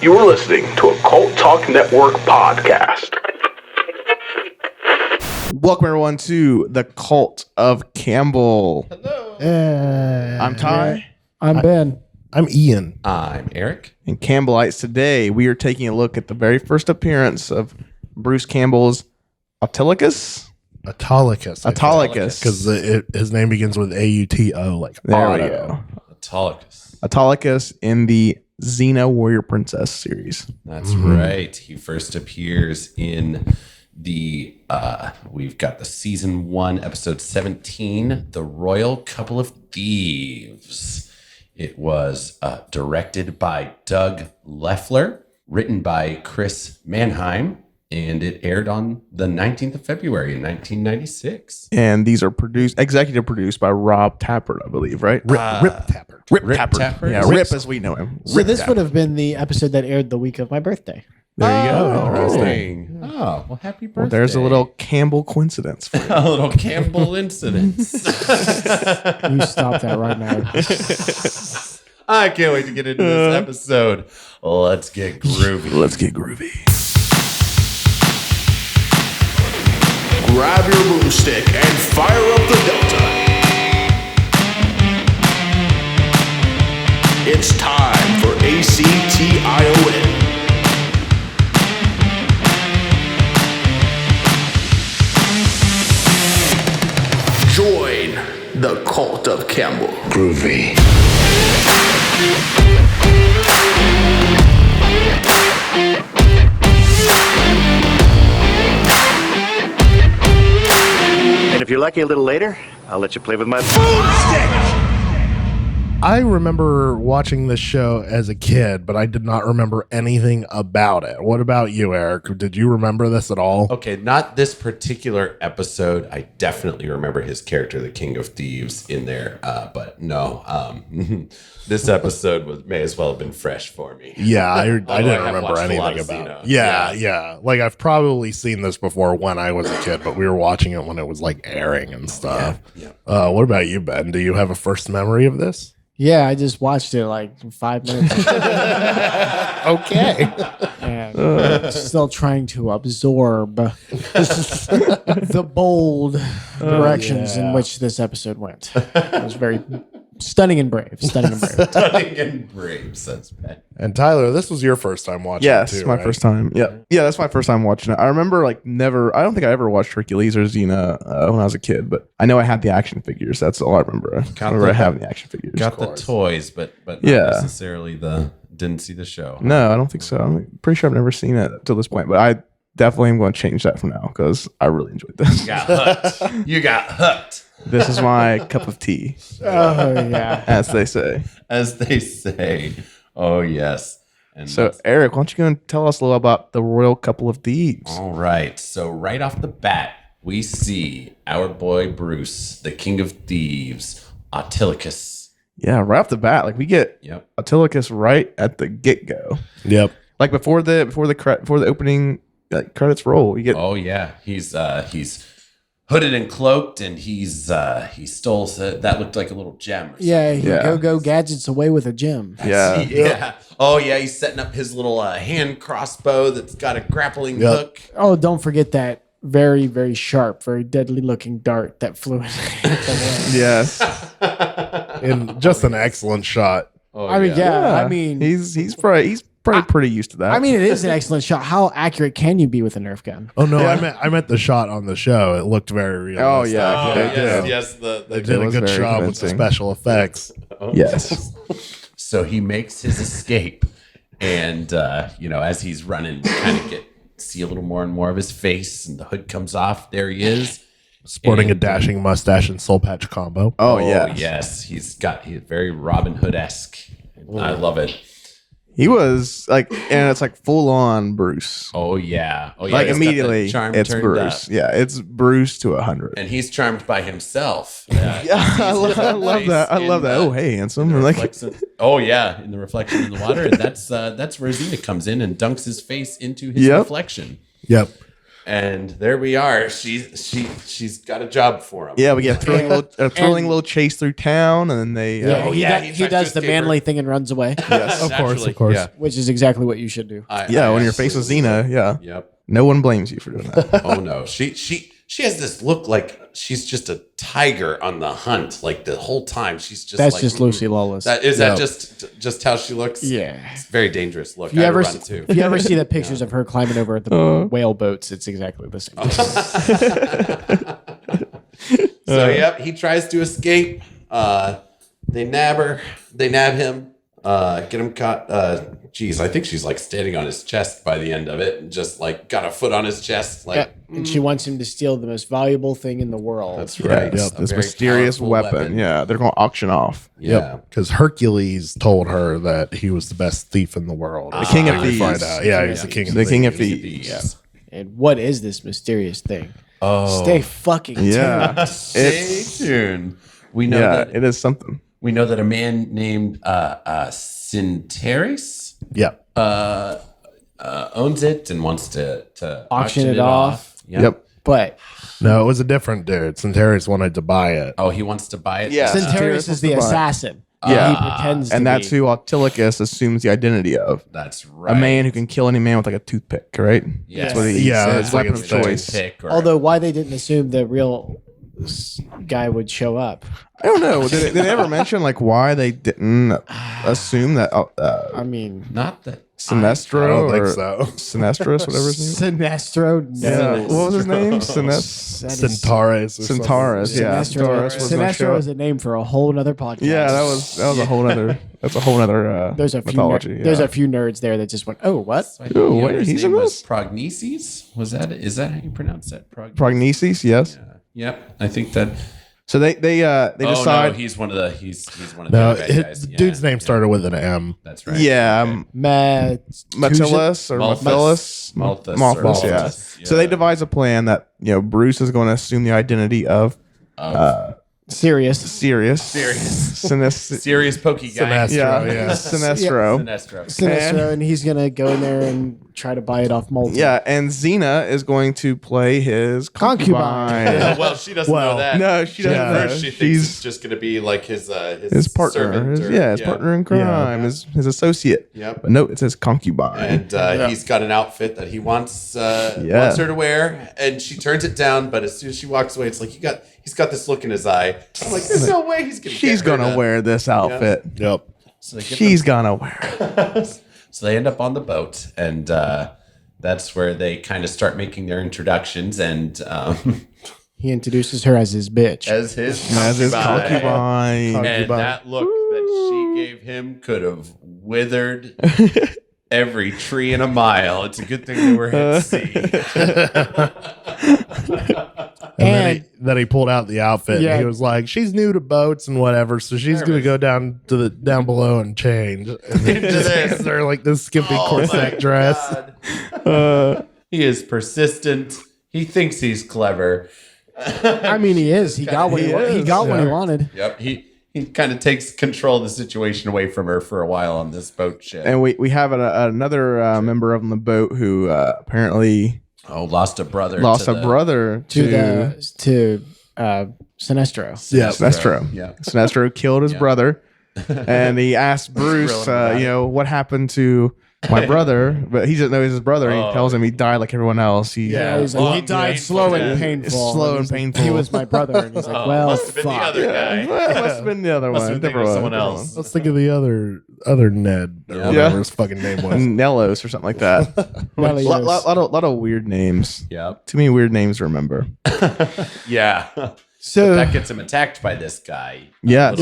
You're listening to a Cult Talk Network podcast. Welcome, everyone, to the Cult of Campbell. Hello. I'm Ty. I'm Ben. I'm Ian. I'm Eric. And Campbellites. Today, we are taking a look at the very first appearance of Bruce Campbell's Autolycus. Autolycus. Autolycus. Because his name begins with A-U-T-O, like There we auto. go. Autolycus. Autolycus in the Xena Warrior Princess series. That's right. He first appears in the we've got the season 1, episode 17, The Royal Couple of Thieves. It was directed by Doug Leffler, written by Chris Mannheim, and it aired on the 19th of February in 1996. And these are executive produced by Rob Tappert, I believe, right? Rip Tapper. Rip Tappert. Tappert. Yeah, Rip as we know him. So Rip this Tappert. would have been the episode that aired the week of my birthday. There you go. Interesting. Oh, well, happy birthday. Well, there's a little Campbell coincidence for you. a little Campbell incidence. You stop that right now. I can't wait to get into this episode. Let's get groovy. Let's get groovy. Grab your boomstick and fire up the Delta. It's time for ACTION. Join the Cult of Campbell. Groovy. And if you're lucky a little later, I'll let you play with my boomstick. I remember watching this show as a kid, but I did not remember anything about it. What about you, Eric? Did you remember this at all? Okay, not this particular episode. I definitely remember his character, the King of Thieves, in there. But no, this episode may as well have been fresh for me. Yeah, I didn't I have remember watched a lot anything of about Xena. it. Yeah. Like, I've probably seen this before when I was a kid, but we were watching it when it was, like, airing and stuff. Yeah. What about you, Ben? Do you have a first memory of this? Yeah, I just watched it like 5 minutes ago. Okay. And still trying to absorb the bold directions in which this episode went. It was very stunning and brave. Stunning and brave. Stunning and brave, says Ben. And Tyler, this was your first time watching Yes, it too, my right? first time. Yeah, that's my first time watching it. I remember I don't think I ever watched Hercules or Xena when I was a kid, but I know I had the action figures. That's all I remember. I remember having the action figures. Got the toys, but not Yeah. necessarily didn't see the show. No, I don't think so. I'm pretty sure I've never seen it till this point, but I definitely am going to change that from now because I really enjoyed this. You got hooked. You got hooked, This is my cup of tea, Oh, yeah. as they say. as they say. Oh, yes. And So, that's- Eric, why don't you go and tell us a little about the Royal Couple of Thieves? all right. So right off the bat, we see our boy Bruce, the King of Thieves, Autolycus. Yeah, right off the bat, like we get Yep. Autolycus right at the get go. Yep. Like before the opening credits roll, you get Oh yeah, he's hooded and cloaked, and he stole that looked like a little gem. Or Yeah, Yeah. go gadgets away with a gem. yeah. yeah. Oh yeah, he's setting up his little hand crossbow that's got a grappling Yep. hook. Oh, don't forget that very, very sharp, very deadly looking dart that flew in. Yes. And just an excellent shot. Oh, I mean, yeah. I mean, he's probably pretty used to that. I mean, it is an excellent shot. How accurate can you be with a Nerf gun? Oh no, I meant the shot on the show. It looked very realistic. Oh, yeah. Oh, They yes, did. yes. They did a was good very job with the convincing. special effects. Yes. So he makes his escape, and as he's running, we kind of see a little more and more of his face, and the hood comes off. There he is, Sporting a And- dashing mustache and soul patch combo. Oh, yeah. yes. He's very Robin Hood-esque. I love it. He was like, and it's like full on Bruce. Oh yeah. Like he's got the immediately, charm it's turned Bruce. up. Yeah, it's Bruce to 100. And he's charmed by himself. Yeah, I love that. I love that. Oh, hey, handsome. And like, oh yeah, in the reflection in the water. And that's where Xena comes in and dunks his face into his Yep. reflection. Yep. And there we are. She's got a job for him. Yeah, we get a thrilling little chase through town, and then they. He does the manly thing and runs away, Yes, Of course. Yeah. which is exactly what you should do. when you're faced with Xena, Yep. no one blames you for doing that. Oh no. She has this look like she's just a tiger on the hunt. Like the whole time, she's just. That's like, just Lucy Lawless. That just how she looks. Yeah. It's a very dangerous look. If you ever run too. if you ever see the pictures of her climbing over at the whale boats, it's exactly the same. So yep, he tries to escape. They nab him, get him caught. I think she's like standing on his chest by the end of it, and just like got a foot on his chest, like. And she wants him to steal the most valuable thing in the world. That's right. Yep, A this very mysterious powerful weapon. Yeah, they're going to auction off. Yeah. Because Hercules told her that he was the best thief in the world. The king of We thieves. find out. Yeah, he's the king of The thieves. king of thieves. Yeah. And what is this mysterious thing? Oh. Stay fucking tuned. Yeah, Stay tuned. We know that it is something. we know that a man named Sinteris Yeah. owns it and wants to Auction it off. Yep. But No, it was a different dude. Centarius wanted to buy it. Oh, he wants to buy it. Yeah. Centarius is the wants to buy it. assassin. Yeah. He pretends to And that's be. who Autolycus assumes the identity of. That's right. A man who can kill any man with like a toothpick, right? Yes. That's what he Yeah, says. that's like Weapon his of thing. choice. Pick or- Although why they didn't assume the real guy would show up. I don't know. Did they ever mention like why they didn't assume that I mean, not that Sinestro I don't think or so. Sinestros, whatever his name? Sinestro. No. Yeah. What was his name? Centaurus. or something. Centaurus. Yeah. Sinestro, Centaurus was gonna show Sinestro up. is a name for a whole nother podcast. Yeah, that was a whole other. That's a whole other There's a few mythology. there's yeah. a few nerds there that just went, oh, what? I think Ooh, the wait, owner's he's name in was this? Prognesis? Is that how you pronounce that? Prognesis, yes. Yep. I think that. So they Oh decide. no, he's one of the one of No, the bad guys. the dude's name started with an M. That's right. Yeah, Metellus or Malthus. Metellus, Malthus or Malthus, yeah. Malthus, So they devise a plan that Bruce is going to assume the identity of Serious. Sirius. Serious pokey guy. Sinestro, yeah. Sinestro. Sinestro. Sinestro, and he's gonna go in there and try to buy it off Molten. Yeah, and Xena is going to play his concubine. Well, she doesn't Well, know that. No, she doesn't Yeah. know. First, she thinks She's it's just going to be like his partner. servant His partner in crime, his associate. Yep. But no, it says concubine. And he's got an outfit that he wants her to wear, and she turns it down. But as soon as she walks away, it's like he's got this look in his eye. I'm like, there's no way he's gonna. She's get her gonna to- wear this outfit. Yep. So they, get She's gonna wear it. so they end up on the boat, and that's where they kind of start making their introductions, and He introduces her as his bitch. as his Concubine. And that look that she gave him could have withered every tree in a mile. It's a good thing they were at sea. And then he pulled out the outfit. Yeah. And he was like, "She's new to boats and whatever, so she's gonna go down to the down below and change." And then Into this. they're like this skimpy Oh my corset dress. God. He is persistent. He thinks he's clever. I mean, he is. He got what he wanted. He got what he wanted. Yep. He kind of takes control of the situation away from her for a while on this boat ship. And we have another member of the boat who apparently Lost a brother. lost a brother To Sinestro. Yeah. Sinestro. Yeah. Sinestro killed his brother, and he asked Bruce, Grilling him about what happened to my brother? But he doesn't know he's his brother. And he tells him he died like everyone else. He's He's like, he died slow and painful. Slow and he's like, painful. He was my brother. And he's like, well, must have been the fuck. other guy. Well, it must have been the other Must one. have been thinking of someone else. Let's think of the other Ned or whatever his fucking name was. Nellos or something like that. Nellios. lot of weird names. Yep. Too many weird names to remember. Yeah. So, That gets him attacked by this guy. Yes.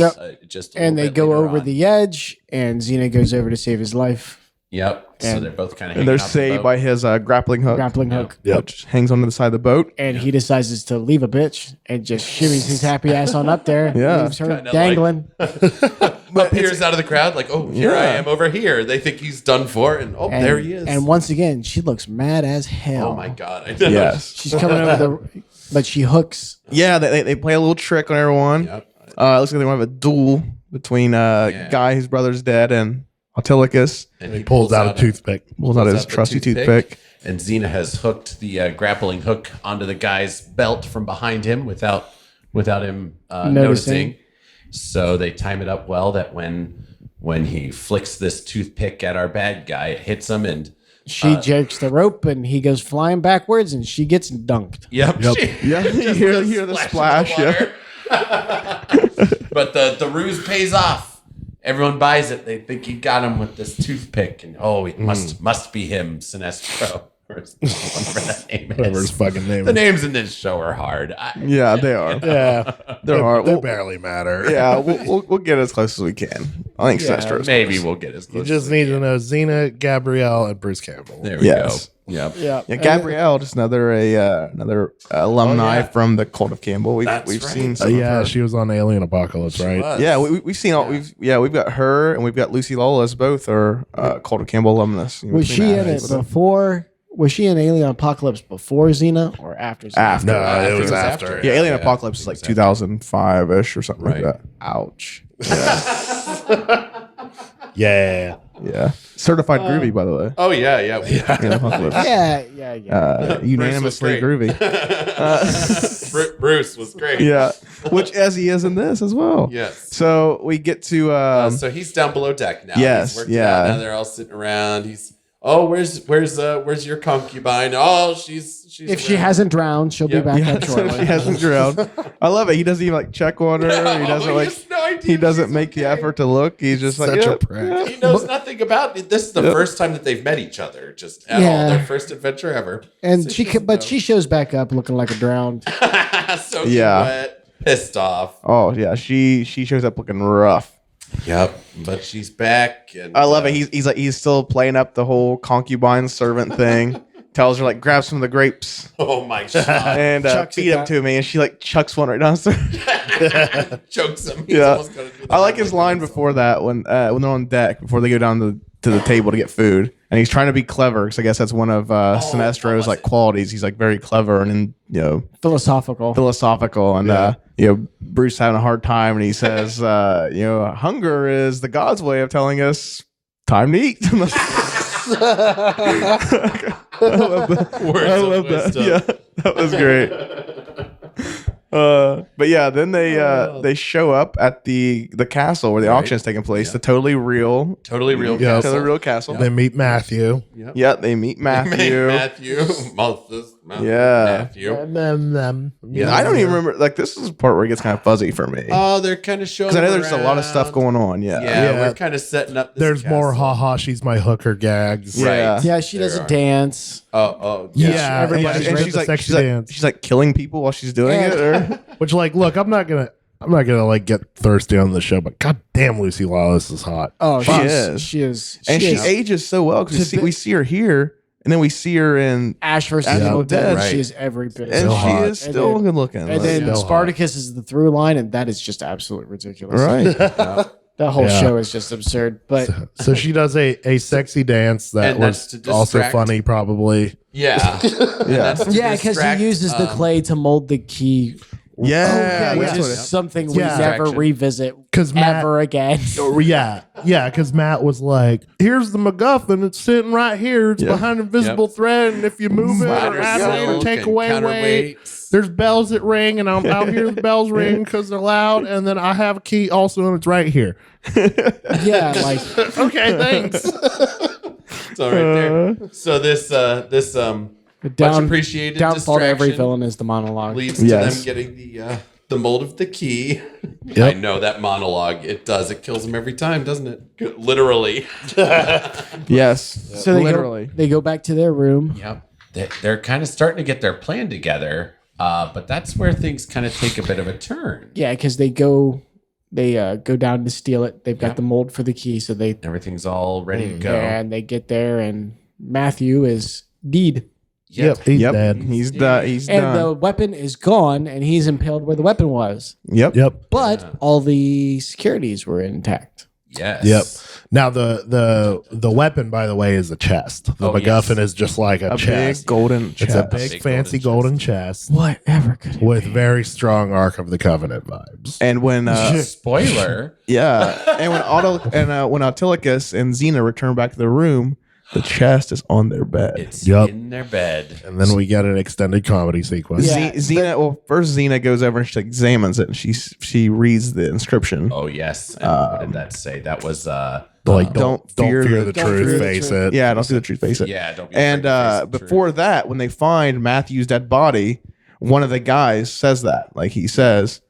Just a and they little bit go later over on. the edge, and Xena goes over to save his life. Yep. So and- they're both kind of. And they're saved by his grappling hook, Grappling hook. which hangs onto the side of the boat. And he decides to leave a bitch and just shimmies his happy ass on up there. Yeah. Leaves her Kinda dangling. appears out of the crowd like, oh, here I Yeah. am over here. They think he's done for, and and, there he is. And once again, she looks mad as hell. oh my god! I know. Yes. She's coming over the, but she hooks. Yeah, they play a little trick on everyone. Yep. Looks like they want to have a duel between guy whose brother's dead and Autolycus. And He pulls out a toothpick. Pulls out his the trusty toothpick. And Xena has hooked the grappling hook onto the guy's belt from behind him without him noticing. So they time it up well that when he flicks this toothpick at our bad guy, it hits him and She jerks the rope and he goes flying backwards and she gets dunked. Yep. Yeah, you hear the splash. Yeah. But the ruse pays off. Everyone buys it. They think he got him with this toothpick, and it must be him, Sinestro. Or whatever that name is. Whatever his fucking name The is. names in this show are hard. Yeah, they are. Yeah. They're hard. They barely matter. Yeah, we'll get as close as we can. I think Sinestro's Maybe close. we'll get as You close. just need to know Xena, Gabrielle, and Bruce Campbell. There we Yes. go. Yep. Yeah. Yeah, Gabrielle, just another alumni from the Cult of Campbell. We've That's right. seen some of Yeah, her. she was on Alien Apocalypse, right? Yeah, we've seen all. We've got her and we've got Lucy Lawless. Both are Cult of Campbell alumnus. Was she in it before? Was she in Alien Apocalypse before Xena or after Xena? After. No, I it think was it was after. after. Yeah, Alien Yeah, Apocalypse is like exactly. 2005-ish or something Right. like that. Ouch. Yeah. Yeah. Certified groovy, by the way. Oh yeah. Alien Apocalypse. Yeah. Unanimously great. groovy. Bruce was great. Yeah. Which as he is in this as well. Yes. So we get to So he's down below deck now. Yes, He's worked yeah. out. Now they're all sitting around. Where's your concubine? Oh, she's. If she around. hasn't drowned, she'll Yep. be back yeah, up so shortly. she hasn't drowned. I love it. He doesn't even like check on her. He doesn't he like has no idea he if doesn't she's make the okay. effort to look. He's just like Such a yeah, prick. yeah. He knows nothing about it. This is the first time that they've met each other, just at all. Yeah. Their first adventure ever. And So she, doesn't but know. she shows back up looking like a drowned. Soaking Yeah. wet, pissed off. Oh yeah, she shows up looking rough. Yep, but she's back. And I love it. He's still playing up the whole concubine servant thing. Tells her like grab some of the grapes oh my god, and Chucks feed it them down. to me, and she like chucks one right downstairs. chokes him. He's Yeah, almost gonna do the I like his headbutt line himself. before that when they're on deck before they go down to the table to get food, and he's trying to be clever because I guess that's one of what Sinestro's was like it? qualities. He's like very clever and Philosophical. philosophical, and Bruce having a hard time, and he says, hunger is the God's way of telling us time to eat. I love that. Words I of love that. wisdom. Yeah, that was great. But yeah, then they show up at the castle where the auction is taking place. The totally real Yeah. totally real castle. They meet Matthew. Yeah, they meet Matthew. Matthew. Yeah. Matthew. And then I don't even remember. Like this is the part where it gets kind of fuzzy for me Oh, they're kind of showing. because I know there's a lot of stuff around. going on. Yeah. Yeah, Yeah. we're kind of setting up. This There's more castle. haha, she's my hooker gags. Yeah. Yeah, she There doesn't are. dance. Oh, Yeah, Everybody's and right. she's like, she's like killing people while she's doing And- it. Or which like, look, I'm not gonna like get thirsty on the show, but goddamn, Lucy Lawless is hot. Oh, She she's- is. She is. and she is. ages so well because To we see her here and then we see her in Ash versus Ash Evil of Dead. Dead. Right. She is every bit. and So she hot. is still good looking. And Like, then Still hot. Spartacus is the through line, and that is just absolutely ridiculous. right. The whole Yeah. show is just absurd. But So she does a sexy dance that And that's was to also distract. funny, probably. Yeah. Yeah. yeah, because he uses the clay to mold the key, Yeah, which that's what is it- something we Yeah. never Distraction. revisit 'Cause Matt- ever again. Yeah, because Matt was like, "Here's the MacGuffin. It's sitting right here. It's Yeah. behind invisible thread, and if you move it or add it or take away weight, there's bells that ring, and I'll hear the bells ring because they're loud. And then I have a key also, and it's right here. Yeah, like Okay, thanks. So right there. So this the much appreciated downfall to every distraction villain is the monologue. leads to Yes. them getting the mold of the key. Yep. I know that monologue. It does. It kills them every time, doesn't it? Literally. Yes. So literally. they go back to their room. Yep. They're kind of starting to get their plan together, but that's where things kind of take a bit of a turn. Yeah, because they go down to steal it. They've got the mold for the key, so they Everything's all ready to go. and they get there, and Matthew is deed, Yep, he's Yep. dead. He's done. He's and done. the weapon is gone, and he's impaled where the weapon was. Yep. Yep, But all the securities were intact. Yes. yep. Now the weapon, by the way, is a chest. The Oh, MacGuffin yes. is just like a, A chest. big golden It's a chest. big, big fancy golden golden chest Whatever could it with be? very strong Ark of the Covenant vibes. And when Spoiler. yeah, and when when Autolycus and Xena return back to the room, The chest is on their bed. It's Yup. in their bed. And then we get an extended comedy sequence. Yeah. Xena. Well, first Xena goes over and she examines it, and she reads the inscription. Oh yes. And what did that say? That was Like, Don't don't fear fear the the Don't truth, fear the face truth. it. Yeah, don't see the truth. Face it. yeah. Don't be And afraid to face the before truth. that, when they find Matthew's dead body, one of the guys says that. Like he says,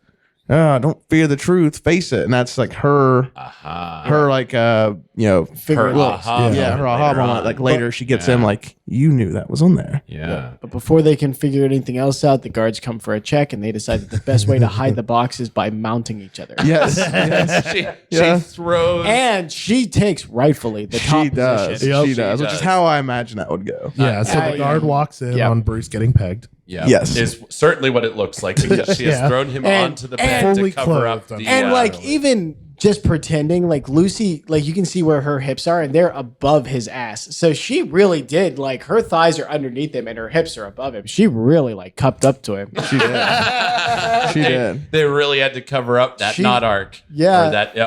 don't fear the truth, face it. And that's like her like Figure it out. aha yeah, her aha later moment. on. Like later she gets in like, you knew that was on there. Yeah. But before they can figure anything else out, the guards come for a check, and they decide that the best way to hide the box is by mounting each other. Yes. yes. She throws. And she takes rightfully the top She does. position. Yep. She She does, which is does. how I imagine that would go. Yeah, so the guard walks in Yeah. on Bruce getting pegged. Yeah. Yes. Is certainly what it looks like because she has Yeah. thrown him And- onto the and bed to fully cover up clothed the. on And like Yeah. even just pretending, like Lucy, like you can see where her hips are, and they're above his ass. So she really did, like her thighs are underneath him, and her hips are above him. She really like cupped up to him. She did. She did. They really had to cover up that knot arc. Yeah. Or that.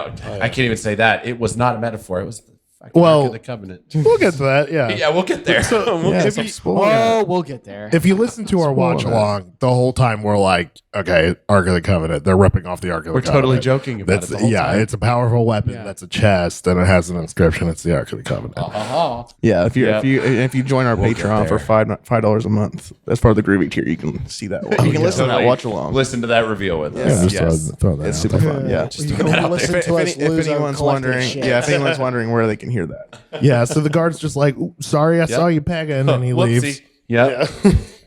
I can't even say that. It was not a metaphor. It was the fucking Well- Ark of the Covenant. We'll get to that. Yeah. Yeah, we'll get there. We'll Yeah, get stop there. spoiling it. Oh, we'll get there. If you listen to our watch along, the whole time we're like, okay, Ark of the Covenant. They're ripping off the Ark of the We're Covenant. totally joking about That's it. The whole time. it's a powerful weapon. That's a chest, and it has an inscription. It's the Ark of the Covenant. Yeah, if you Yeah. if you join our Patreon for $5 a month, as part of the groovy tier, you can see that. You can listen to that Totally watch along. Listen to that reveal with Yeah, us. just Yes. throw that It's out super there. fun. Yeah. You can listen to us lose our anyone's collective wondering, shit. if anyone's wondering where they can hear that, Yeah, so the guard's just like, "Ooh, sorry, I saw you pegging," and he Whoopsie. leaves. Yeah.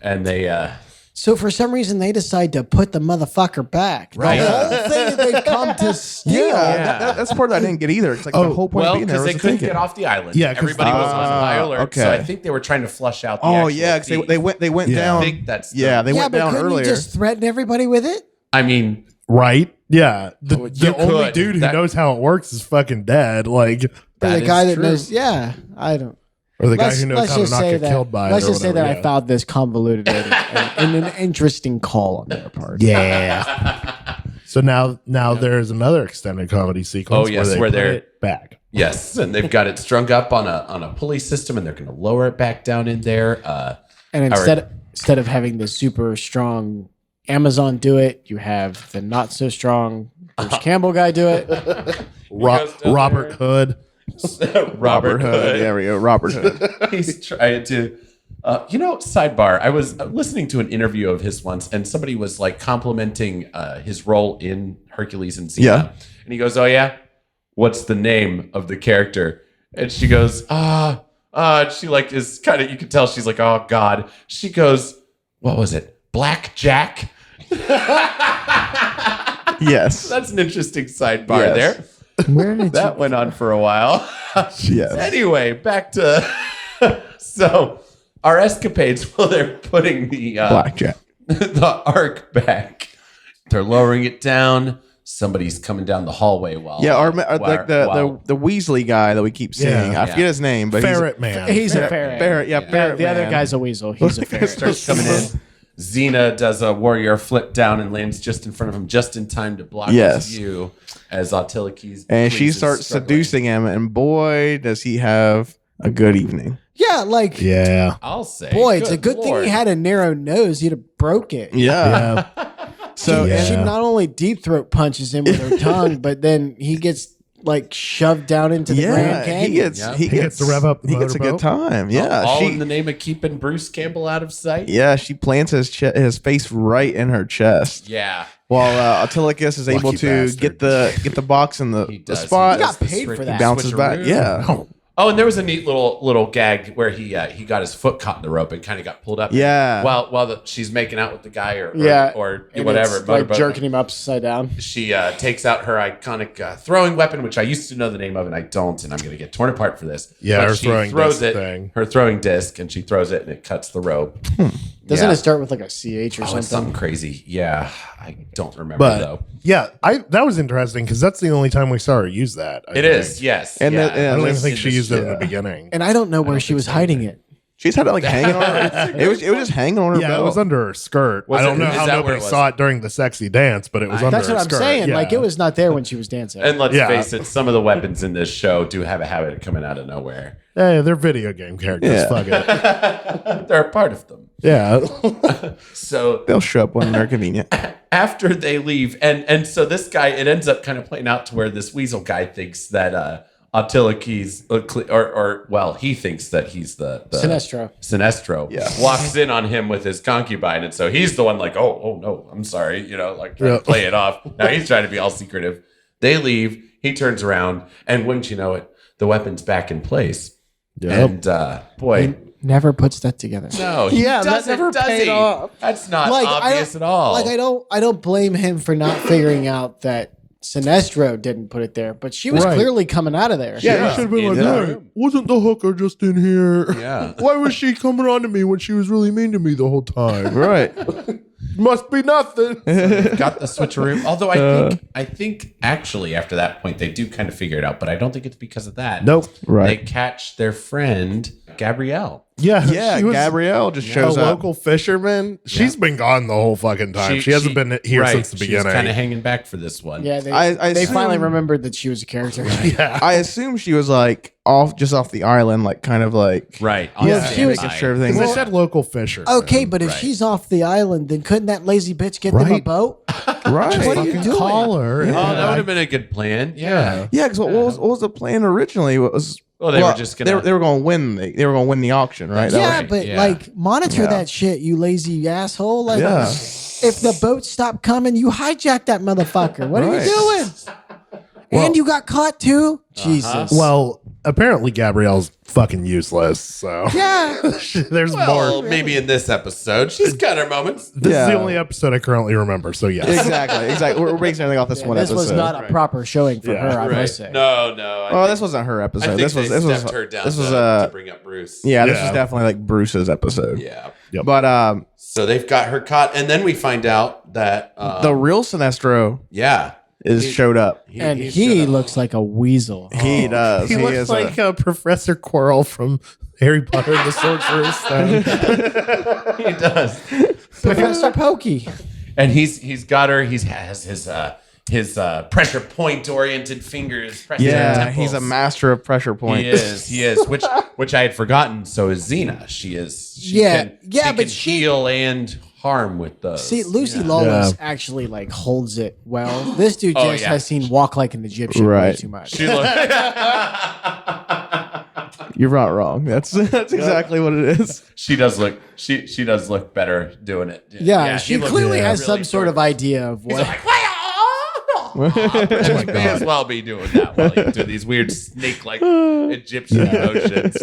And they So for some reason they decide to put the motherfucker back. Right. The whole thing that they've come to steal. that's part that I didn't get either. It's like the whole point well, of being there because was they to couldn't take get it. off the island. Yeah, 'cause- everybody was on high alert. okay. So I think they were trying to flush out. The Oh actual yeah, because thief. they went Yeah. down. I think that's yeah, they Yeah, went but down couldn't earlier. you just threaten everybody with it? I mean, Right? Yeah. The you only could. dude who That- knows how it works is fucking dead. Like, Or That the guy is that true. knows. Yeah, I don't. or the guy who knows let's how to just not say get that. killed by it. Let's or just say whatever, that I found this convoluted and an interesting call on their part. Yeah. So now there's another extended comedy sequence. Oh, yes, where where they they're- put it back. yes, and they've got it strung up on a pulley system, and they're going to lower it back down in there. And instead of having the super strong Amazon do it, you have the not so strong Bruce Campbell guy do it. goes down Robert Hood. Robert Hood. There we go. Robert Hood. He's trying to. Sidebar. I was listening to an interview of his once, and somebody was like complimenting his role in Hercules and Xena. Yeah. And he goes, "Oh yeah, what's the name of the character?" And she goes, she like is kind of. You can tell she's like, "Oh God." She goes, "What was it? Black Jack." Yes. That's an interesting sidebar Yes. there. Where did That went on for a while. Yes. Anyway, back to so our escapades. Well, they're putting the Blackjack. the arc back. They're lowering it down. Somebody's coming down the hallway while Yeah, while- the Weasley guy that we keep seeing. Yeah. I forget his name, but Ferret Man. He's a ferret. Ferret. Yeah, Ferret. The other Man. guy's a weasel. He's a ferret. starts coming in. Xena does a warrior flip down and lands just in front of him, just in time to block Yes. his view as Autolycus. And she is starts struggling. seducing him, and boy, does he have a good evening. Yeah, like Yeah. I'll say, boy, it's a good thing Lord. he had a narrow nose. He'd have broke it. Yeah. Yeah. So Yeah. She not only deep throat punches him with her tongue, but then he gets like shoved down into the Grand yeah, Canyon. he gets Yeah. he He gets to rev up the he gets a good motorboat. time. Yeah, all she in the name of keeping Bruce Campbell out of sight. yeah she plants his face right in her chest. Yeah. While Autolycus is able Lucky to bastard. get the box in He the does. spot. He does got the paid for tricky that. Bounces back. switcheroo. Yeah. Oh, and there was a neat little gag where he got his foot caught in the rope and kind of got pulled up. Yeah. While she's making out with the guy or And whatever, it's, like motorboat. jerking him upside down. She takes out her iconic throwing weapon, which I used to know the name of, and I don't, and I'm going to get torn apart for this. Yeah, But her she throwing throws disc it, thing. her throwing disc, and she throws it, and it cuts the rope. Doesn't Yeah. it start with like a CH or Oh, it's something? something crazy. Yeah, I don't remember But though. yeah, that was interesting because that's the only time we saw her use that. I It think. is, yes. And yeah, the- and I don't even this- think she used it in yeah. the beginning. And I don't know where she was hiding it. She just had it like hanging on her. It was just hanging on her Yeah, belt. it was under her skirt. I don't know is how that where nobody it was? saw it during the sexy dance, but it was under That's her what I'm skirt. saying. Yeah. Like, it was not there when she was dancing. And let's Yeah. face it, some of the weapons in this show do have a habit of coming out of nowhere. Hey, they're video game characters. Yeah. Fuck it. They're a part of them. Yeah. So They'll show up when they're convenient. after they leave, and so this guy, it ends up kind of playing out to where this weasel guy thinks that Autolycus, or he thinks that he's the Sinestro Yeah. walks in on him with his concubine, and so he's the one like, oh no, I'm sorry, like trying to play it off. Now he's trying to be all secretive. They leave. He turns around, and wouldn't you know it, the weapon's back in place. Yep. And boy, Never puts that together. no, he Yeah, that doesn't, never does paid he? off. That's not Like, I obvious don't- at all. Like, I don't blame him for not figuring out that Sinestro didn't put it there, but she was Right. clearly coming out of there. Yeah, you should have been In like, the hey, room. wasn't the hooker just in here? Yeah. Why was she coming on to me when she was really mean to me the whole time? Right. Must be nothing. Got the switcheroo. Although I think actually after that point they do kind of figure it out, but I don't think it's because of that. Nope. Right. They catch their friend Gabrielle. Yeah, Yeah, she was Gabrielle just a shows up. local fisherman. She's been gone the whole fucking time. She hasn't been here right, since the beginning. She's kind of hanging back for this one. Yeah, they, I they finally assume- remembered that she was a character. yeah. I assume she was like off the island, like kind of like Right. Yeah, she was- making sure Because everything. they said local fisher. Okay, but if Right. she's off the island, then couldn't that lazy bitch get them a Right. boat? Right. What are you fucking doing? call her. Oh, that would have been a good plan. Yeah. Yeah, because what was the plan originally? What was Well, they were just gonna. they were going to win. They were going to win the auction, right? That Yeah, right, but yeah. like monitor Yeah. that shit, you lazy asshole. Like, Yeah. if the boat stopped coming, you hijacked that motherfucker. What are Right. you doing? And you got caught too. Jesus. Well, apparently Gabrielle's fucking useless. So Yeah. there's well, more. maybe in this episode she's got her moments. This is Yeah. the only episode I currently remember. So yes. exactly. We're basing everything off this one This episode. was not a proper showing for Yeah. her, I Right. must say. No. Oh, this wasn't her I episode. think This was they this was stepped her down this was to bring up Bruce. yeah. This Yeah. was definitely like Bruce's episode. Yeah. Yep. But So they've got her caught, and then we find out that the real Sinestro yeah, is showed up. And showed he up. looks like a weasel. He does. He looks is like Professor Quirrell from Harry Potter and the Sorcerer's Stone. he does. Professor Pokey. And he's got her. He has his pressure point oriented fingers. Pressing her yeah. temples. He's a master of pressure points. He is. Which I had forgotten. So is Xena. She is. Yeah. Can, Yeah, she but can she- heal and harm with those. See, Lucy Yeah. Lawless actually like holds it well. This dude Oh, just yeah. has seen Walk Like an Egyptian way Right. too much. She look, You're not wrong. That's exactly what it is. she does look. She does look better doing it. Yeah, she looks clearly has really some sort of dorky. idea of He's what. like, she may as well be doing that while he's doing these weird snake-like Egyptian motions.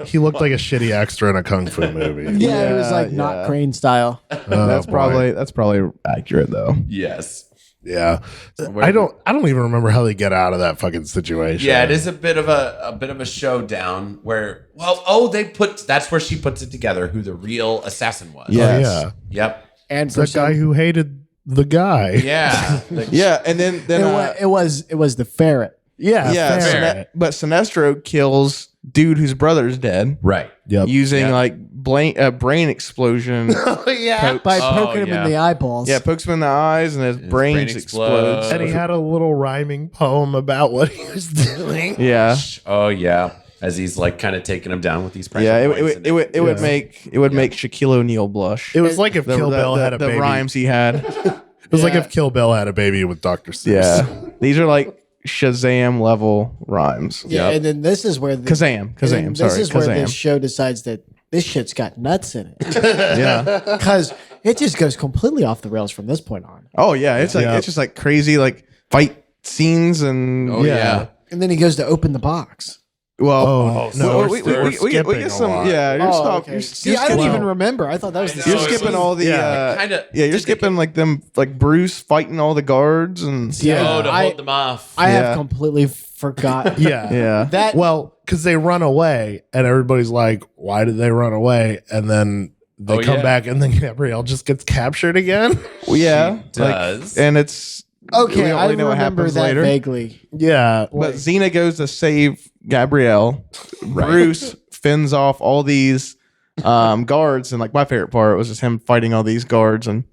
He looked like a shitty extra in a kung fu movie. Yeah, it was like not yeah. Crane style. That's boy. probably accurate though. Yes. Yeah. I don't even remember how they get out of that fucking situation. Yeah, it is a bit of a showdown where that's where she puts it together who the real assassin was. Yeah. Oh, Yes. yeah. Yep. And It's for that guy who hated the guy. Yeah. Yeah, and then it was the ferret. Yeah. yeah, fair. but Sinestro kills dude whose brother's dead Right. Yep. using Yeah. like brain explosion. yeah. By Oh, poking him yeah. in the eyeballs. Yeah, pokes him in the eyes and his brains brain explodes. explodes. And he had a little rhyming poem about what he was doing. Yeah, Oh yeah. As he's like kind of taking him down with these pressure yeah. points It would Yeah. make Shaquille O'Neal blush. It was like if Kill Bill had a the baby. rhymes he had. It was like if Kill Bill had a baby with Dr. Seuss. Yeah, these are like Shazam level rhymes. Yeah, Yep. and then this is where Kazam. This Sorry, is where Kazam. this show decides that this shit's got nuts in it Yeah. because it just goes completely off the rails from this point on. Oh yeah, it's like Yeah. it's just like crazy like fight scenes and Oh yeah. And then he goes to open the box. well. Oh, no, we we're get skipping some. a lot. Yeah, you're, Okay. you're, See, you're I don't skipping, even remember. I thought that was the you're No, skipping it was- all the. yeah. Kinda- yeah, you're skipping like them, like Bruce fighting all the guards and. Yeah, to I- hold them off. I Yeah. have completely forgot. Yeah. Yeah. That Well, because they run away and everybody's like, why did they run away? And then they Oh, come yeah. back and then Gabrielle just gets captured again. Well, yeah, She does. and it's okay, We don't I really know what remember happens that later. vaguely. Yeah. But Xena goes to save Gabrielle. Bruce fends off all these guards, and like my favorite part was just him fighting all these guards, and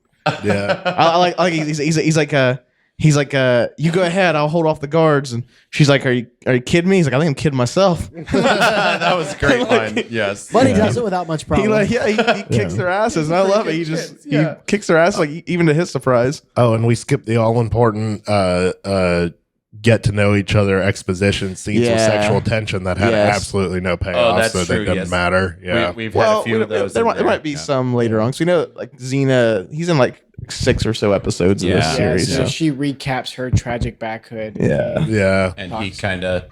Yeah. I like he's like you go ahead, I'll hold off the guards, and she's like, are you kidding me? He's like, I think I'm kidding myself. That was a great line. Yes. But he does it without much problem. He kicks their asses, and I love it. He kicks their ass, like even to his surprise. Oh, and we skipped the all important get to know each other exposition scenes with Yeah. sexual tension that had Yes. absolutely no payoff, that's so true, they didn't yes. matter. Yeah. We've had a few of those. There might be some later on. So we know, like Xena, he's in like 6 or so episodes of this Yeah. series. so So. she recaps her tragic backhood. Yeah. Yeah. And he kind of,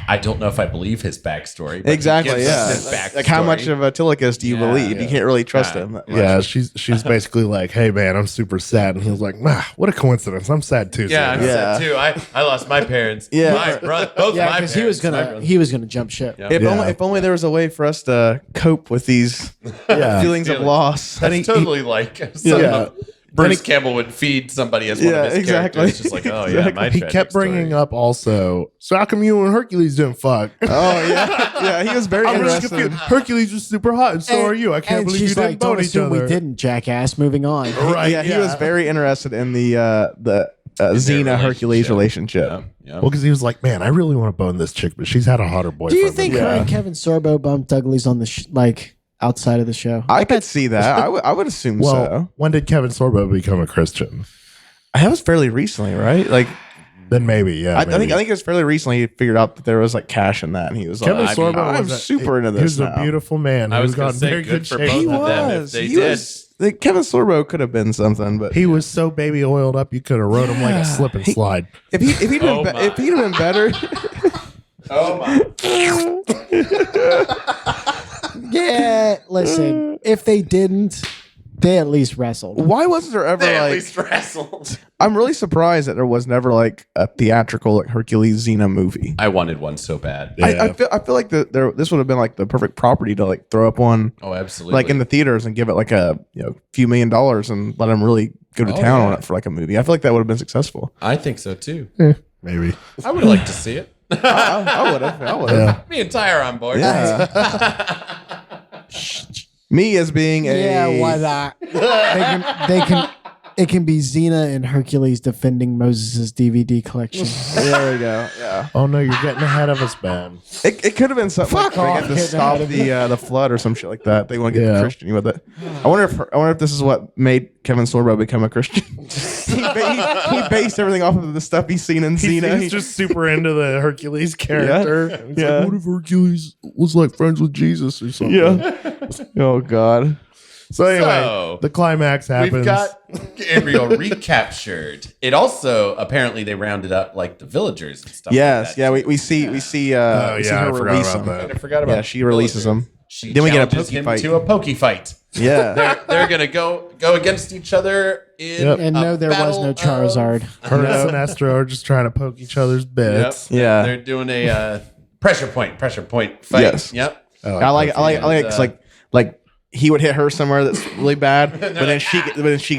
I don't know if I believe his backstory. But he Exactly. gives Yeah. us his Like how backstory. much of Autolycus do you believe? You can't really trust him. that much. Yeah, she's basically like, "Hey man, I'm super sad," and he was like, what a coincidence. I'm sad too. Yeah, I'm Xena." sad too. I lost my parents. Yeah. My brother, both Yeah, my because parents. he was gonna jump ship. Yeah. If only there was a way for us to cope with these feelings of loss. That's totally like something Yeah. Bruce Campbell would feed somebody as one of his exactly. characters. Just like, oh yeah, my He tragic kept bringing story. up also. So how come you and Hercules didn't fuck? Oh yeah, he was very I'm just interested. confused. Hercules is super hot, and so are you. I can't And believe you she's didn't like, "Don't bone each assume other." we didn't, jackass." Moving on. Right? Yeah, he was very interested in the Xena Hercules relationship. Yeah. Well, because he was like, "Man, I really want to bone this chick, but she's had a hotter boyfriend." Do you than think me." her and Kevin Sorbo bumped uglies on the like outside of the show? I could see that. I would assume Well, so. when did Kevin Sorbo become a Christian? That was fairly recently, right? Like Then maybe, yeah. I think it was fairly recently he figured out that there was like cash in that, and he was Kevin like, Sorbo I'm was super into He this was now. a beautiful man. I He was was gonna got say, very good good for shape. both He of them if was. they He did. was. Like, Kevin Sorbo could have been something, but He was so baby oiled up, you could have rode him like a slip and slide. if he'd been Oh my. if he'd have been better, Oh my! Yeah, listen. If they didn't, they at least wrestled. why wasn't there ever They at like? least wrestled. I'm really surprised that there was never like a theatrical like Hercules Xena movie. I wanted one so bad. Yeah. I feel like this would have been like the perfect property to like throw up one Oh, absolutely. like in the theaters and give it like a few $1 million and let them really go to town on it for like a movie. I feel like that would have been successful. I think so too. Maybe. I would have liked to see it. I would have. Yeah. Me and Ty are on board. Yeah. Me as being a Yeah, why not? They can. It can be Xena and Hercules defending Moses' DVD collection. There we go. Yeah. Oh no, you're getting ahead of us, man. It could have been something Fuck like off, to hitting stop out the flood or some shit like that. They want to get Yeah. Christian with it. I wonder if this is what made Kevin Sorbo become a Christian. he based everything off of the stuff he's seen in Xena. He's just super into the Hercules character. Yeah. He's Yeah. like, what if Hercules was like friends with Jesus or something? Yeah. Oh God. So anyway, So, the climax happens. We've got Gabriel recaptured. It also apparently they rounded up like the villagers and stuff. Yes. like that, Yeah. too. We see Oh we see yeah, her I forgot release about him. I forgot about. Yeah, she releases villagers. him. She Then we get a challenges pokey him fight. to a pokey fight. Yeah. They're gonna go against each other in. Yep. And a no, there was battle no of- Charizard. Her and Sinestro are just trying to poke each other's Yep. bits. Yeah. They're doing a pressure point fight. Yes. Yep. I like it 'cause, like he would hit her somewhere that's really bad, but then she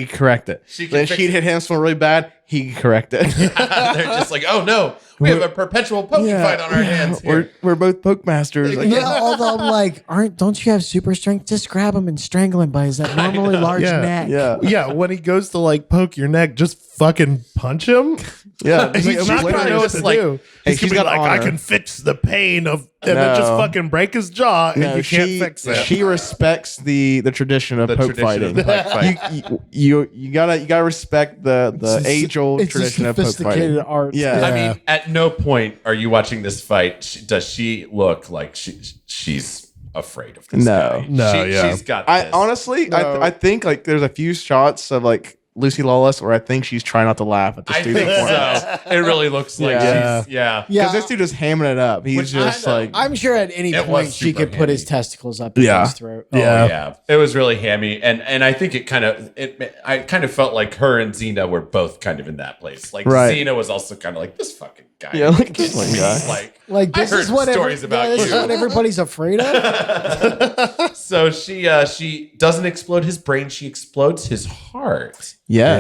could correct it. She could Then fix she'd hit him somewhere really bad, he could correct it. They're just like, oh no, we have a perpetual poke fight on our hands here. We're both poke masters. Like, Yeah, although I'm like, don't you have super strength? Just grab him and strangle him by his that normally large Yeah. neck. yeah, Yeah, when he goes to like poke your neck, just fucking punch him. yeah. He's It's not literally gonna know what just to like, do. hey, He's she's gonna be got like, I honor. can fix the pain of, and then just No. fucking break his jaw, and No, you can't fix it. She respects the tradition of The poke tradition fighting. of poke fight. You gotta respect the age old It's a tradition of poke sophisticated fighting. art. Yeah. I mean, at no point are you watching this fight. Does she look like she's afraid of this No. guy? No, yeah. She's got I this. honestly, No. I think like there's a few shots of like Lucy Lawless where I think she's trying not to laugh at the I student think performance. so. It really looks like Yeah. she's, yeah. Yeah, Because this dude is hamming it up. He's Which I just know. like, I'm sure at any It point was she super could put his handy. testicles up Yeah. his throat. Oh, Yeah. yeah. It was really hammy. And I think I kind of felt like her and Xena were both kind of in that place. Like Right. Xena was also kind of like, this fucking guy. Yeah, look at this fucking guy. Like I this heard is what stories about this is you. what everybody's afraid of. So she doesn't explode his brain, she explodes his heart. yeah.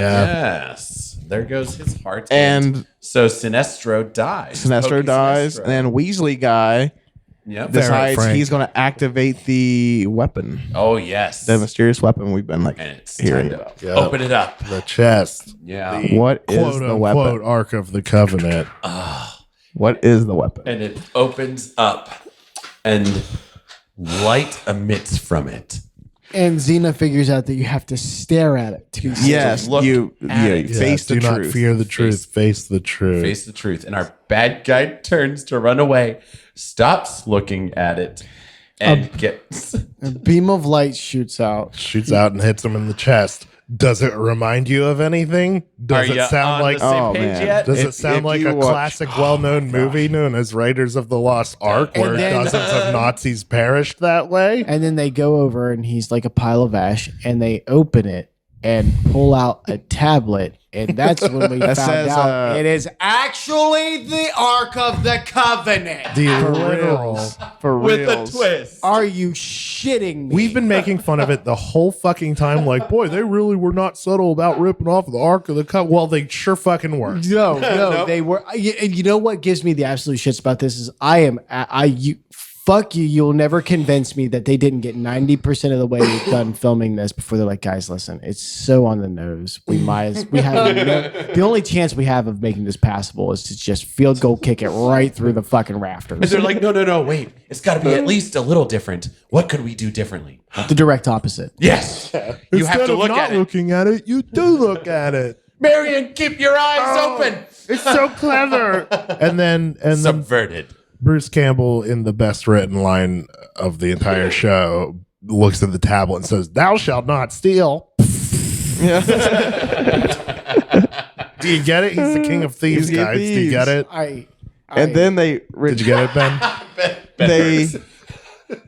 Yes. There goes his heart. And so Sinestro dies. Sinestro Pokey dies, Sinestro. and then Weasley guy decides Frank. he's going to activate the weapon, Oh, yes. the mysterious weapon we've been like And it's hearing time to about. Yep. open it up. The chest. Yeah. What is Quote the unquote weapon? Ark of the Covenant. What is the weapon? And it opens up and light emits from it. And Xena figures out that you have to stare at it to be safe. Yes, look you at it. face the Do not truth. fear the truth. Face the truth. Face the truth. And our bad guy turns to run away, stops looking at it, and gets. A beam of light shoots out. Shoots out and hits him in the chest. Does it remind you of anything? Does Are it ya sound on like the same Oh, page man. yet? Does If- it sound if like you a watch- classic, well-known movie known as Raiders of the Lost Ark, where And then- dozens of Nazis perished that way? And then they go over and he's like a pile of ash and they open it and pull out a tablet. And that's when we That found says, out it is actually the Ark of the Covenant. The For literal. reals. For With a reals. twist. Are you shitting me? We've been making fun of it the whole fucking time. Like, boy, they really were not subtle about ripping off the Ark of the Covenant. Well, they sure fucking were. No, they were. And you know what gives me the absolute shits about this is fuck you. You'll never convince me that they didn't get 90% of the way done filming this before they're like, guys, listen, it's so on the nose. We have the only chance we have of making this passable is to just field goal kick it right through the fucking And rafters. they're like, no, wait. It's got to be at least a little different. What could we do differently? The direct opposite. Yes. You have Instead to of look not at it. looking at it, you do look at it. Marion, keep your eyes open. It's so clever. And then Subverted. Bruce Campbell, in the best written line of the entire show, looks at the tablet and says, "Thou shalt not steal." Do you get it? He's the king of thieves, He's the guys. Do you thieves. get it? And then they Did you get it, Ben?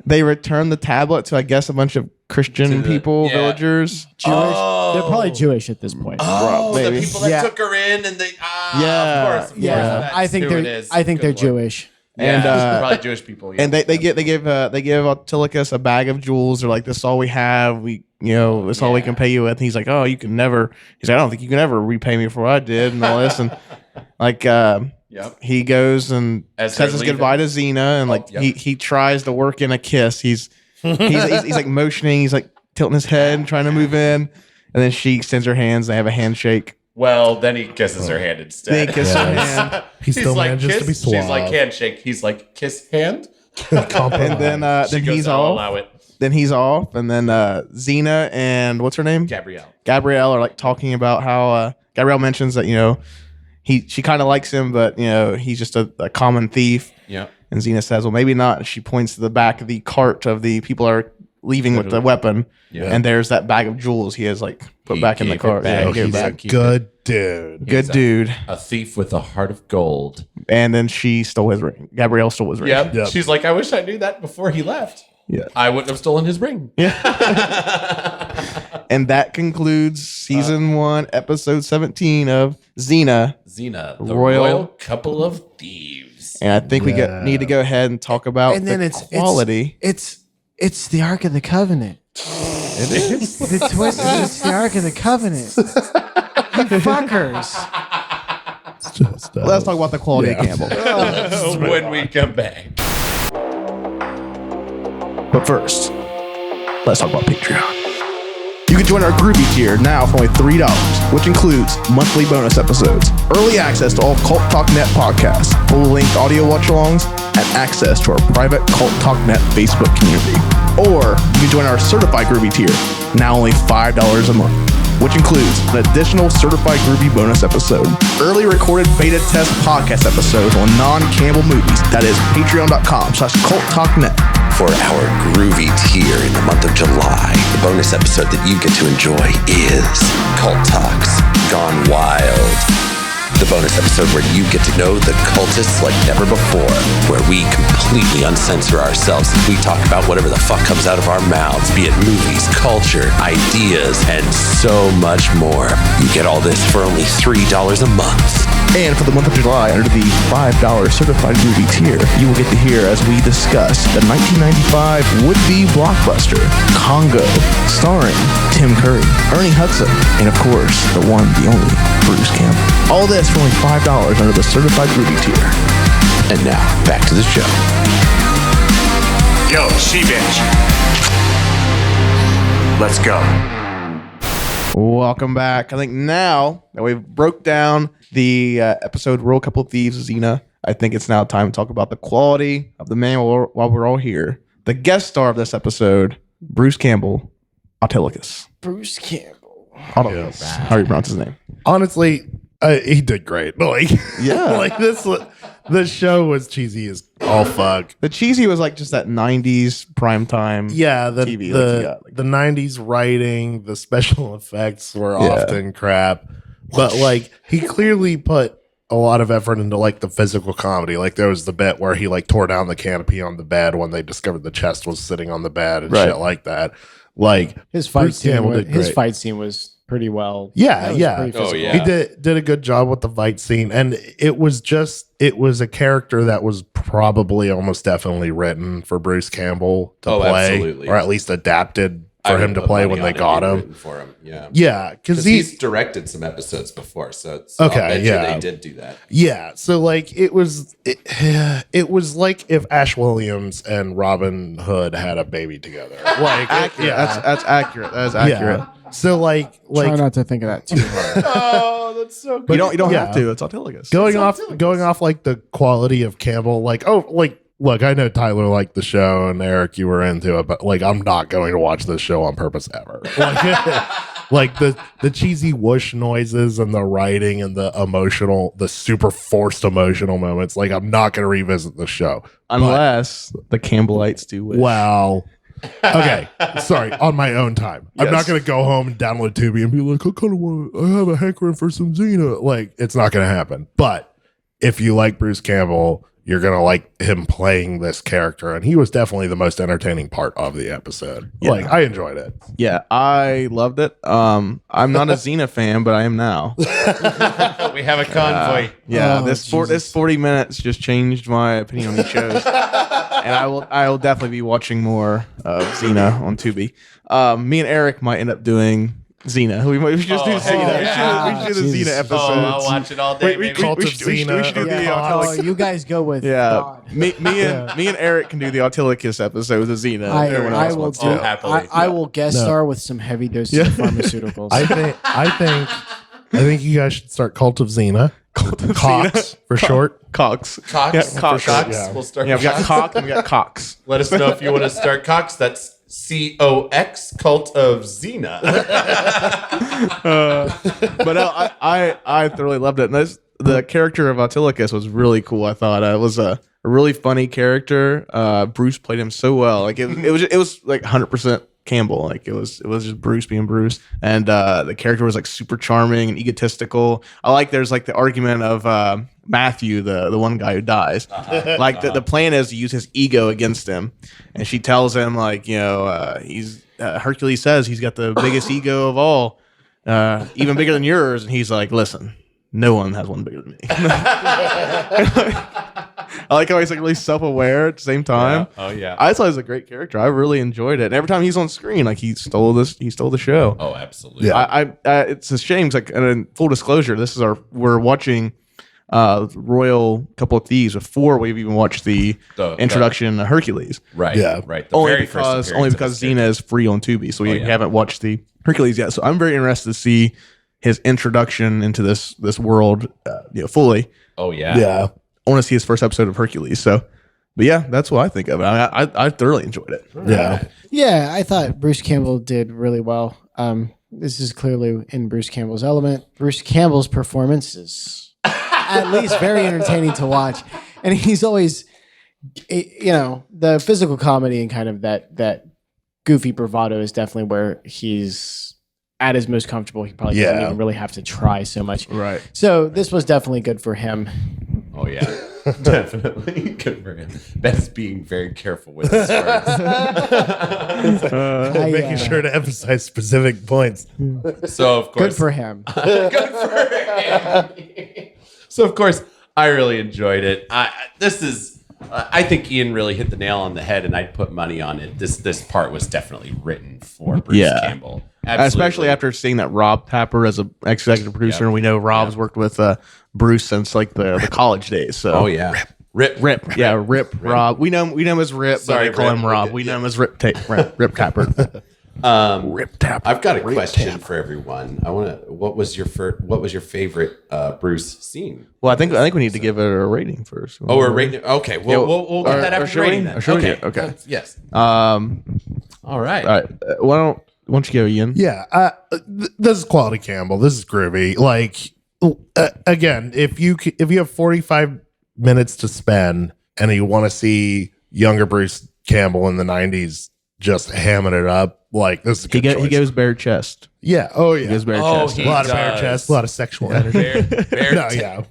they return the tablet to I guess a bunch of Christian people, yeah. villagers. Jewish. They're probably Jewish at this point. Oh, maybe. the people that Yeah. took her in and they. Yeah. Of course. Yeah, That's I think who it is. they're Good Lord. Jewish. And, Yeah, probably Jewish people. Yeah. And they give Autolycus a bag of jewels. They're like, this is all we have. This is all we can pay you with. And he's like, oh, you can never. He's like, I don't think you can ever repay me for what I did and all this. And like, Yep. he goes and As says they're his leaving. goodbye to Xena, and like yep. he tries to work in a kiss. He's like motioning. He's like tilting his head and trying to move in, and then she extends her hands. They have a handshake. Well, then he kisses her hand instead. They kiss her hand, He still He's like, manages kiss. to be suave. She's like, handshake. He's like, kiss hand. and then She goes, he's I'll off. allow it. Then he's off, and then Xena and what's her name? Gabrielle are like talking about how Gabrielle mentions that she kind of likes him, but he's just a common thief. Yeah. And Xena says, well, maybe not. She points to the back of the cart of the people are leaving with the weapon, Yeah. and there's that bag of jewels he has like put He back in the gave it cart. back. Yeah, Oh, he gave it he's a back. good dude. Good dude. A thief with a heart of gold. And then she stole his ring. Gabrielle stole his ring. Yep. She's like, I wish I knew that before he left. Yeah. I wouldn't have stolen his ring. And that concludes season 1, episode 17 of Xena. Xena, the Royal- royal couple of thieves. And I think we need to go ahead and talk about And then the quality. It's the Ark of the Covenant. It is. The twist is it's the Ark of the Covenant. You fuckers. Let's talk about the quality of Campbell. When we come back. But first, let's talk about Patreon. You can join our Groovy tier now for only $3, which includes monthly bonus episodes, early access to all Cult Talk Net podcasts, full-length audio watch-alongs, and access to our private Cult Talk Net Facebook community. Or you can join our Certified Groovy tier, now only $5 a month, which includes an additional Certified Groovy bonus episode, early recorded beta test podcast episodes on non-Campbell movies. That is patreon.com/culttalknet. For our groovy tier in the month of July, the bonus episode that you get to enjoy is Cult Talks Gone Wild. The bonus episode where you get to know the cultists like never before, where we completely uncensor ourselves as we talk about whatever the fuck comes out of our mouths, be it movies, culture, ideas, and so much more. You get all this for only $3 a month. And for the month of July, under the $5 Certified Groovy tier, you will get to hear as we discuss the 1995 would-be blockbuster, Congo, starring Tim Curry, Ernie Hudson, and of course, the one, the only, Bruce Campbell. All this for only $5 under the Certified Groovy tier. And now, back to the show. Yo, she-bitch. Let's go. Welcome back. I think now that we've broke down the episode Royal Couple of Thieves, Xena, I think it's now time to talk about the quality of the man while we're all here. The guest star of this episode, Bruce Campbell, Autolycus. Bruce Campbell. Autolycus. How do you pronounce his name? Honestly, he did great. Like, Yeah. like this show was cheesy as all fuck. The cheesy was like just that 90s primetime. Yeah, the TV, the, like you got, like- the 90s writing, the special effects were Yeah. often crap. But like he clearly put a lot of effort into like the physical comedy. Like there was the bit where he like tore down the canopy on the bed when they discovered the chest was sitting on the bed and Right. shit like that. Like His fight Bruce Campbell scene. did His great. fight scene was pretty well. Yeah, that was yeah. pretty Oh, physical. yeah. He did a good job with the fight scene, and it was a character that was probably almost definitely written for Bruce Campbell to Oh, play, absolutely. or at least adapted I for would him to put play money when on they it got being him. written for him. Yeah. Yeah, because He's directed some episodes before, so it's Okay, I'll bet you yeah. they did do that. yeah. So like it was like if Ash Williams and Robin Hood had a baby together. Like Accurate. That's accurate. That is accurate. yeah. So like Try not to think of that too hard. Oh, that's so good. You don't Yeah. have to. It's Autolycus. going off like the quality of Campbell, like look, I know Tyler liked the show and Eric, you were into it, but like I'm not going to watch this show on purpose ever. Like the cheesy whoosh noises and the writing and the super forced emotional moments. Like I'm not going to revisit the show Unless the Campbellites do wish. Wow. Okay, sorry. On my own time, I'm not Yes. going to go home and download Tubi and be like, I have a hankering for some Xena. Like, it's not going to happen. But if you like Bruce Campbell, you're going to like him playing this character, and he was definitely the most entertaining part of the episode. Yeah. Like, I enjoyed it. Yeah, I loved it. I'm not a Xena fan, but I am now. we have a convoy. Yeah, Oh, this 40 minutes just changed my opinion on these shows, and I will definitely be watching more of Xena on Tubi. Me and Eric might end up doing Xena. We should just do Xena. yeah. We should do the Xena Jesus. episode. I'll watch it all day. baby. Cult of we should do Xena. the Yeah. Autolycus. Oh, you guys go with Yeah, God. me and Eric can do the Autolycus episode with Xena. Everyone I else will wants do. to. Oh, happily. I will guest No. star with some heavy doses of pharmaceuticals. I think you guys should start Cult of Xena. Cox for short. Cox. Cox. Yeah, Cox. For Cox. Yeah. We'll start. Yeah, we got Cox. Cox and we got Cox. Let us know if you want to start Cox. That's COX, Cult of Xena. But no, I thoroughly loved it. And the character of Autolycus was really cool. I thought it was a really funny character. Bruce played him so well. Like it was like 100% Campbell. Like it was just Bruce being Bruce, and the character was like super charming and egotistical. I like there's like the argument of Matthew, the one guy who dies. Like the plan is to use his ego against him, and she tells him like he's Hercules says he's got the biggest ego of all. Even bigger than yours, and he's like, listen, no one has one bigger than me. I like how he's like really self-aware at the same time. Oh yeah. I thought he was a great character. I really enjoyed it. And every time he's on screen, like he stole the show. Oh, absolutely. Yeah. I it's a shame. 'Cause, like, and in full disclosure, we're watching Royal Couple of Thieves before we've even watched the introduction to Hercules. Right. Yeah. Right. The Only very first because appearance of this Xena is free on Tubi, so we yeah. haven't watched the Hercules yet. So I'm very interested to see his introduction into this world, fully. Oh yeah. Yeah. I want to see his first episode of Hercules. So, but yeah, that's what I think of it. I thoroughly enjoyed it. Yeah. Yeah, I thought Bruce Campbell did really well. This is clearly in Bruce Campbell's element. Bruce Campbell's performance is at least very entertaining to watch, and he's always, the physical comedy and kind of that goofy bravado is definitely where he's at his most comfortable. He probably doesn't even really have to try so much. Right. So this was definitely good for him. Oh yeah. Definitely good for him. Ben's being very careful with his words. Making sure to emphasize specific points. So of course, Good for him. good for him. So of course, I really enjoyed it. I think Ian really hit the nail on the head, and I'd put money on it. This part was definitely written for Bruce Campbell, absolutely. Especially after seeing that Rob Tapper as an executive producer, and we know Rob's worked with Bruce since like the college days. So Oh yeah, Rip. Yeah, Rip. Rob. We know him as Rip, Sorry, but they call him Rip. Rob. We know him as Rip Tapper. Rip Tapper. I've got a Rip question Tapper. for everyone. What was your favorite Bruce scene? Well, I think we need to give it a rating first. Oh, we're rating. Okay, we'll get that after rating. Then. Should we? Okay. Okay. Yes. All Right. right. Why don't you go, Ian? Yeah, this is quality Campbell. This is groovy. Like again, if you have 45 minutes to spend and you want to see younger Bruce Campbell in the 90s just hamming it up, like this is a good choice. He goes bare chest. Yeah. Oh yeah. He goes bare Oh, chest. he a lot of does. bare chest, a lot of sexual energy.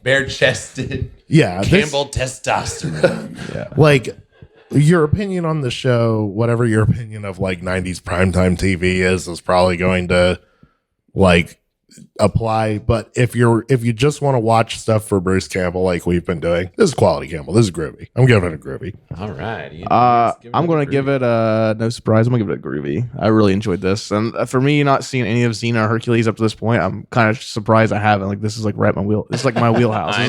Bare chested. Yeah. this- Campbell testosterone. like your opinion on the show, whatever your opinion of like 90s primetime TV is probably going to like apply. But if you just want to watch stuff for Bruce Campbell like we've been doing, this is quality Campbell. This is groovy. I'm giving it a groovy. All right. Ian, I'm going to give it no surprise. I'm going to give it a groovy. I really enjoyed this. And for me, not seeing any of Xena or Hercules up to this point, I'm kind of surprised I haven't. Like, this is like right at my wheel. This is like my wheelhouse. This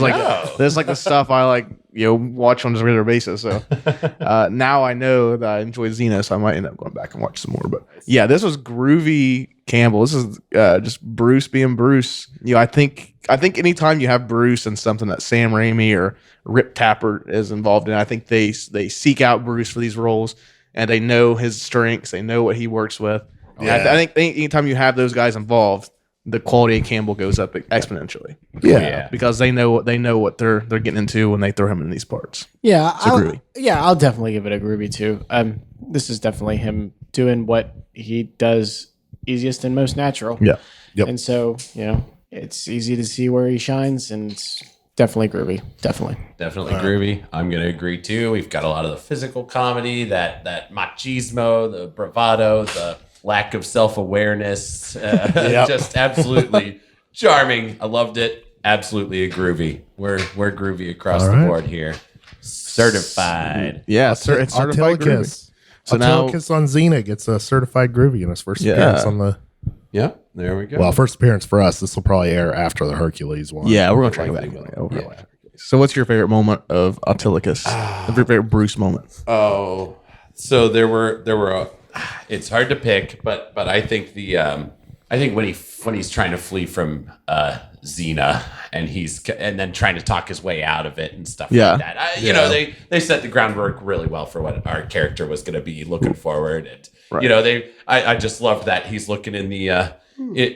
is like the stuff I like, watch on a regular basis. So now I know that I enjoy Xena, so I might end up going back and watch some more. But yeah, this was groovy Campbell. This is just Bruce being Bruce. I think anytime you have Bruce and something that Sam Raimi or Rip Tapper is involved in, I think they seek out Bruce for these roles and they know his strengths. They know what he works with. And Yeah. I think anytime you have those guys involved, the quality of Campbell goes up exponentially. Yeah. Because they know what they're getting into when they throw him in these parts. Yeah, groovy. I'll definitely give it a groovy too. This is definitely him doing what he does easiest and most natural. Yeah. Yep. And so, it's easy to see where he shines, and it's definitely groovy. Definitely. Definitely groovy. I'm going to agree too. We've got a lot of the physical comedy, that machismo, the bravado, the lack of self-awareness. Just absolutely charming. I loved it. Absolutely a groovy. We're groovy across the board here. Certified. Yeah, it's certified groovy. Autolycus. So now, Autolycus on Xena gets a certified groovy in his first appearance on the There we go. well, first appearance for us. This will probably air after the Hercules one. yeah, we're gonna try back. So, what's your favorite moment of Autolycus? Your favorite Bruce moment? Oh, so there were. It's hard to pick, but I think I think when he's trying to flee from Xena and then trying to talk his way out of it and stuff like that. They set the groundwork really well for what our character was going to be looking forward, and I just loved that he's looking in the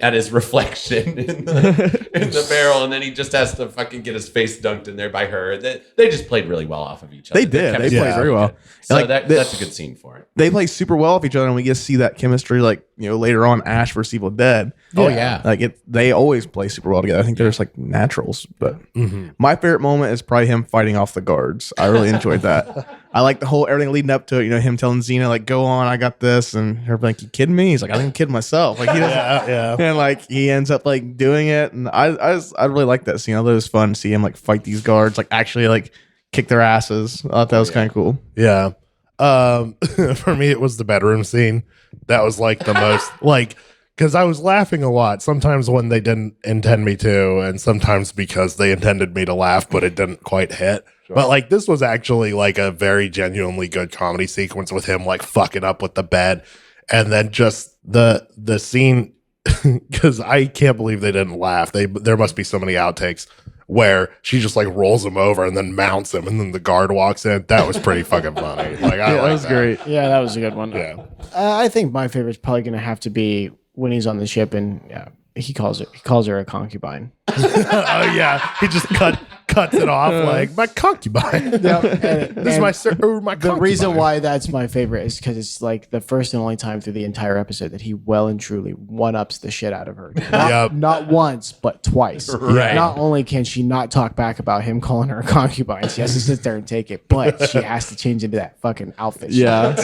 at his reflection in the barrel, and then he just has to fucking get his face dunked in there by her. They just played really well off of each other. They did. They played very well. So that's a good scene for it. They play super well off each other, and we get to see that chemistry, later on, Ash vs. Evil Dead. Oh yeah, they always play super well together. I think they're just like naturals. But my favorite moment is probably him fighting off the guards. I really enjoyed that. I like the whole everything leading up to it. Him telling Xena like, "Go on, I got this," and her like, "You kidding me?" He's like, "I think I'm kidding myself." Like he doesn't, and like he ends up like doing it, and I really like that scene. I thought it was fun to see him like fight these guards, like actually like kick their asses. I thought that was kind of cool. Yeah. For me, it was the bedroom scene. That was like the most because I was laughing a lot. Sometimes when they didn't intend me to, and sometimes because they intended me to laugh, but it didn't quite hit. Sure. But this was actually like a very genuinely good comedy sequence with him like fucking up with the bed, and then just the scene because I can't believe they didn't laugh. There must be so many outtakes where she just like rolls him over and then mounts him, and then the guard walks in. That was pretty fucking funny. That was great. Yeah, that was a good one. Yeah. I think my favorite's probably going to have to be when he's on the ship and he calls her a concubine. Oh yeah, he just cuts it off like my concubine. This is my concubine. The reason why that's my favorite is because it's like the first and only time through the entire episode that he well and truly one-ups the shit out of her. Not once, but twice. Right. Not only can she not talk back about him calling her a concubine, she has to sit there and take it, but she has to change into that fucking outfit. Yeah.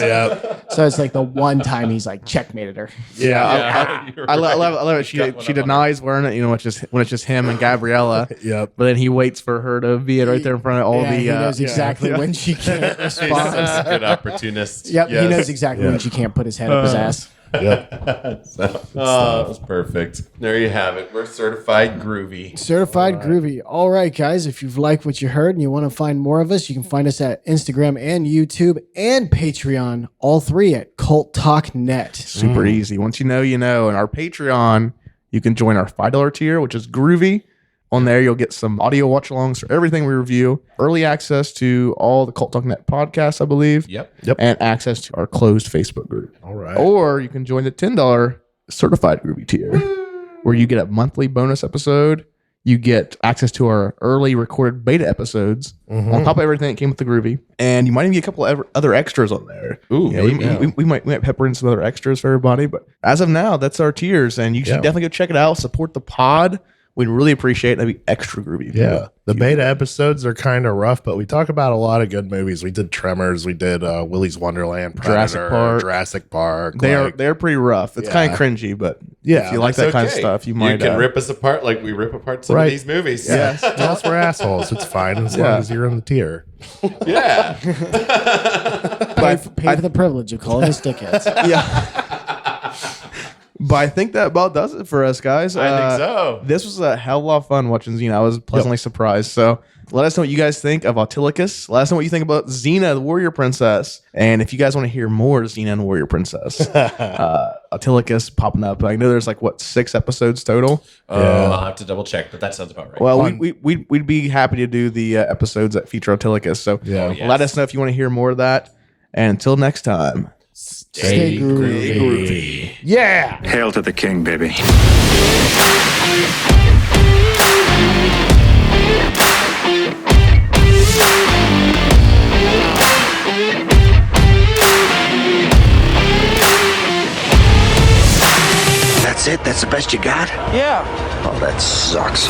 So it's like the one time he's like checkmated her. I love it. She denies wearing it, when it's just him and Gabriella. Yep. But then he waits for her to be right there in front of all the. He knows exactly when she can't respond. Good opportunist. Yep, he knows exactly when she can't put his head up his ass. Yep. That was perfect. There you have it. We're certified groovy. Certified groovy. All right, guys. If you've liked what you heard and you want to find more of us, you can find us at Instagram and YouTube and Patreon, all three at Cult Talk Net. Super easy. Once you know, you know. And our Patreon, you can join our $5 tier, which is groovy. On there, you'll get some audio watch-alongs for everything we review, early access to all the Cult Talk Net podcasts, I believe. Yep. And access to our closed Facebook group. All right. Or you can join the $10 certified groovy tier, where you get a monthly bonus episode. You get access to our early recorded beta episodes on top of everything that came with the groovy. And you might even get a couple of other extras on there. Ooh, we might pepper in some other extras for everybody. But as of now, that's our tiers. And you should definitely go check it out. Support the pod. We'd really appreciate it. That'd be extra groovy. Yeah. The beta episodes are kind of rough, but we talk about a lot of good movies. We did Tremors. We did Willy's Wonderland, Predator, Jurassic Park. They're pretty rough. It's kind of cringy, but if you like That's that kind of okay. stuff, you might. You can rip us apart like we rip apart some of these movies. Yes. Tell us we're assholes. It's fine as long as you're in the tier. Yeah. Pay for the privilege of calling us dickheads. But I think that about does it for us, guys. I think so. This was a hell of a lot of fun watching Xena. I was pleasantly surprised. So let us know what you guys think of Autolycus. Let us know what you think about Xena, the Warrior Princess. And if you guys want to hear more Xena and the Warrior Princess, Autolycus popping up. I know there's 6 episodes total. I'll have to double check, but that sounds about right. Well, we'd be happy to do the episodes that feature Autolycus. So let us know if you want to hear more of that. And until next time. Stay groovy. Yeah. Hail to the king, baby. That's it? That's the best you got? Yeah. Oh, that sucks.